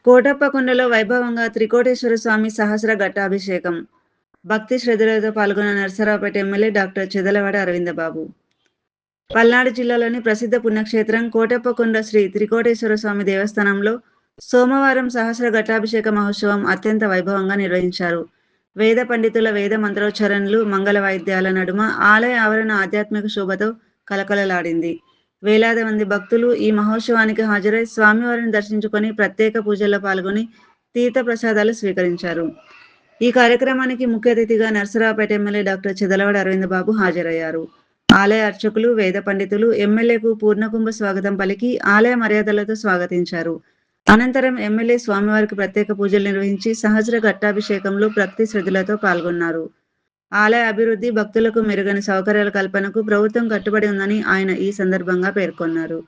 కోటప్పకొండలో వైభవంగా త్రికోటేశ్వర స్వామి సహస్ర ఘట్టాభిషేకం. భక్తి శ్రద్ధలతో పాల్గొన్న నరసరావుపేట ఎమ్మెల్యే డాక్టర్ చెదలవాడ అరవిందబాబు. పల్నాడు జిల్లాలోని ప్రసిద్ధ పుణ్యక్షేత్రం కోటప్పకొండ శ్రీ త్రికోటేశ్వర స్వామి దేవస్థానంలో సోమవారం సహస్ర ఘట్టాభిషేక మహోత్సవం అత్యంత వైభవంగా నిర్వహించారు. వేద పండితుల వేద మంత్రోచ్చారణలు, మంగళ వాయిద్యాల నడుమ ఆలయ ఆవరణ ఆధ్యాత్మిక శోభతో కలకలలాడింది. వేలాది మంది భక్తులు ఈ మహోత్సవానికి హాజరై స్వామివారిని దర్శించుకొని ప్రత్యేక పూజల్లో పాల్గొని తీర్థ ప్రసాదాలు స్వీకరించారు. ఈ కార్యక్రమానికి ముఖ్య అతిథిగా నరసరావుపేట ఎమ్మెల్యే డాక్టర్ చెదలవాడ అరవిందబాబు హాజరయ్యారు. ఆలయ అర్చకులు, వేద పండితులు ఎమ్మెల్యేకు పూర్ణకుంభ స్వాగతం పలికి ఆలయ మర్యాదలతో స్వాగతించారు. అనంతరం ఎమ్మెల్యే స్వామివారికి ప్రత్యేక పూజలు నిర్వహించి సహస్ర ఘట్టాభిషేకంలో భక్తి శ్రద్ధలతో పాల్గొన్నారు. ఆలయ అభివృద్ధి, భక్తులకు మెరుగైన సౌకర్యాల కల్పనకు ప్రభుత్వం కట్టుబడి ఉందని ఆయన ఈ సందర్భంగా పేర్కొన్నారు.